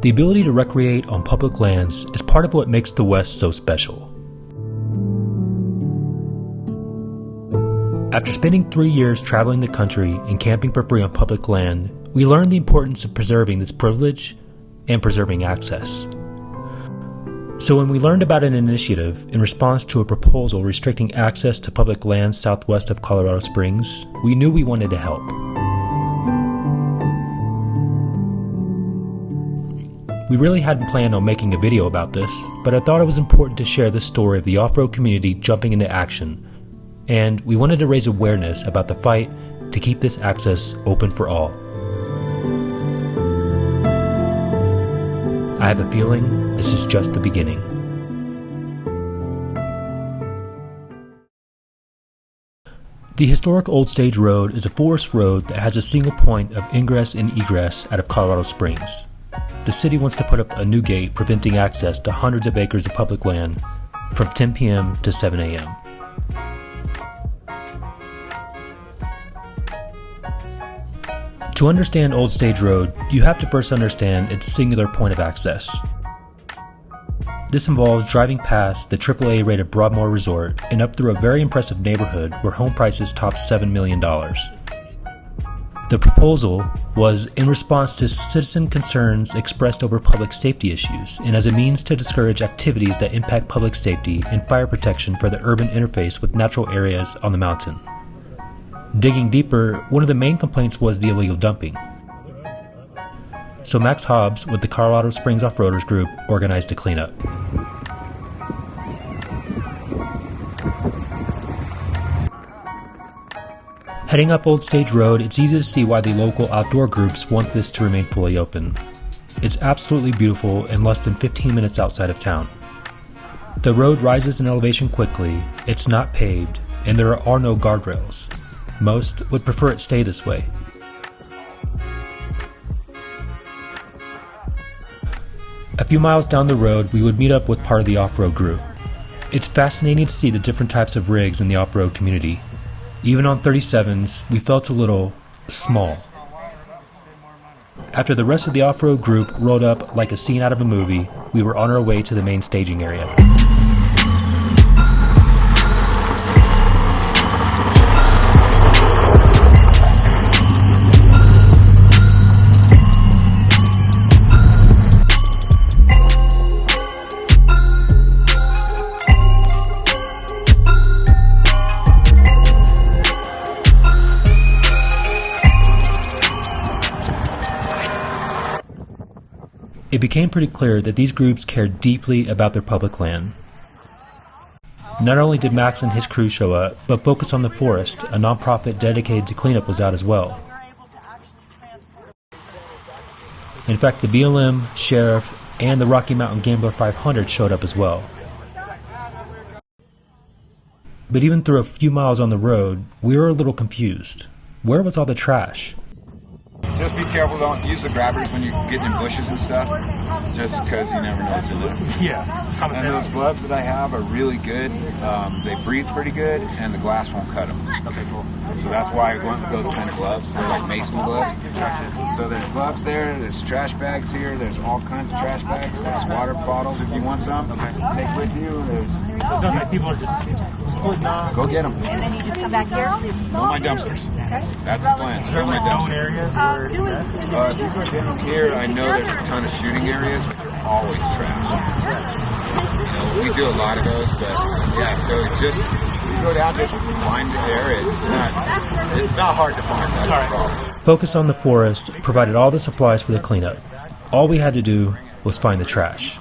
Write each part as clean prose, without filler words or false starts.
The ability to recreate on public lands is part of what makes the West so special. After spending 3 years traveling the country and camping for free on public land, we learned the importance of preserving this privilege and preserving access. So when we learned about an initiative in response to a proposal restricting access to public lands southwest of Colorado Springs, we knew we wanted to help. We really hadn't planned on making a video about this, but I thought it was important to share the story of the off-road community jumping into action, and we wanted to raise awareness about the fight to keep this access open for all. I have a feeling this is just the beginning. The historic Old Stage Road is a forest road that has a single point of ingress and egress out of Colorado Springs. The city wants to put up a new gate preventing access to hundreds of acres of public land from 10 p.m. to 7 a.m. To understand Old Stage Road, you have to first understand its singular point of access. This involves driving past the AAA-rated Broadmoor Resort and up through a very impressive neighborhood where home prices top $7 million. The proposal was in response to citizen concerns expressed over public safety issues and as a means to discourage activities that impact public safety and fire protection for the urban interface with natural areas on the mountain. Digging deeper, one of the main complaints was the illegal dumping. So Max Hobbs with the Colorado Springs Off-Roaders Group organized a cleanup. Heading up Old Stage Road, it's easy to see why the local outdoor groups want this to remain fully open. It's absolutely beautiful and less than 15 minutes outside of town. The road rises in elevation quickly, it's not paved, and there are no guardrails. Most would prefer it stay this way. A few miles down the road, we would meet up with part of the off-road group. It's fascinating to see the different types of rigs in the off-road community. Even on 37s, we felt a little small. After the rest of the off-road group rolled up like a scene out of a movie, we were on our way to the main staging area. It became pretty clear that these groups cared deeply about their public land. Not only did Max and his crew show up, but Focus on the Forest, a nonprofit dedicated to cleanup, was out as well. In fact, the BLM, Sheriff, and the Rocky Mountain Gambler 500 showed up as well. But even through a few miles on the road, we were a little confused. Where was all the trash? Just be careful, don't use the grabbers when you get in bushes and stuff, just because you never know what's in there. Yeah. And those gloves that I have are really good. They breathe pretty good, and the glass won't cut them. Okay, cool. So that's why I went with those kind of gloves. They're like mason gloves. So there's gloves there, there's trash bags here, there's all kinds of trash bags, there's water bottles if you want some. Take with you. It's not like people are just pulling off. Go get them. And then you just come back here? Fill my dumpsters. Okay. That's the plan. Fill my Known dumpsters. areas If you go down here, I know there's a ton of shooting areas, which are always trash. You know, we do a lot of those, but yeah, so it's just, you go down, just find the area. It's not hard to find. That's the problem. Focus on the Forest provided all the supplies for the cleanup. All we had to do was find the trash.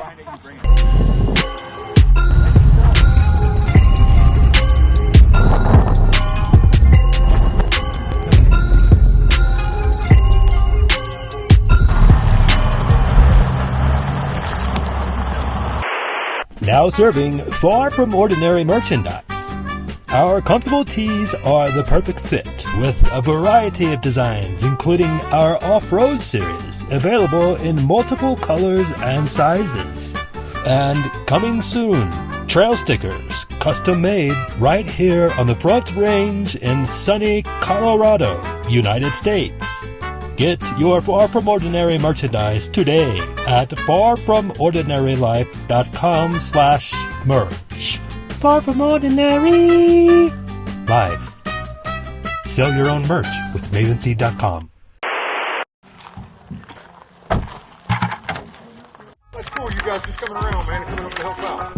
Now serving far from ordinary merchandise. Our comfortable tees are the perfect fit with a variety of designs, including our off-road series, available in multiple colors and sizes. And coming soon, trail stickers, custom made right here on the Front Range in sunny Colorado, United States. Get your Far From Ordinary merchandise today at farfromordinarylife.com/merch. Far From Ordinary Life. Sell your own merch with mavenseed.com. That's cool, you guys just coming around, man, coming up to help out.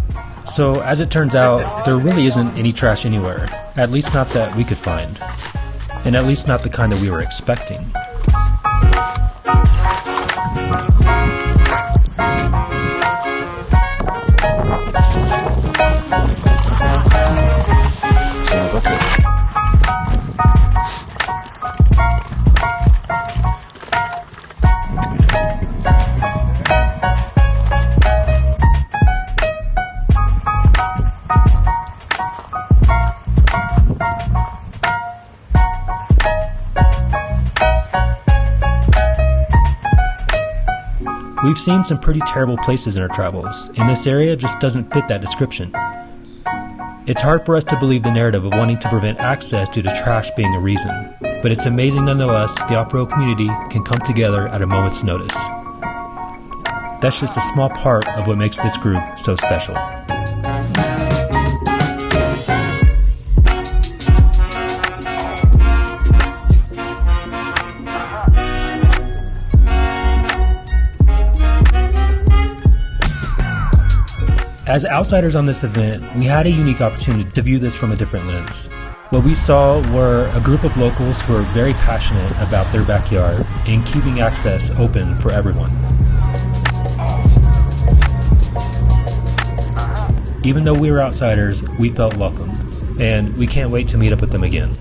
So, as it turns out, there really isn't any trash anywhere. At least not that we could find. And at least not the kind that we were expecting. We've seen some pretty terrible places in our travels, and this area just doesn't fit that description. It's hard for us to believe the narrative of wanting to prevent access due to trash being a reason, but it's amazing nonetheless the off-road community can come together at a moment's notice. That's just a small part of what makes this group so special. As outsiders on this event, we had a unique opportunity to view this from a different lens. What we saw were a group of locals who are very passionate about their backyard and keeping access open for everyone. Even though we were outsiders, we felt welcome, and we can't wait to meet up with them again.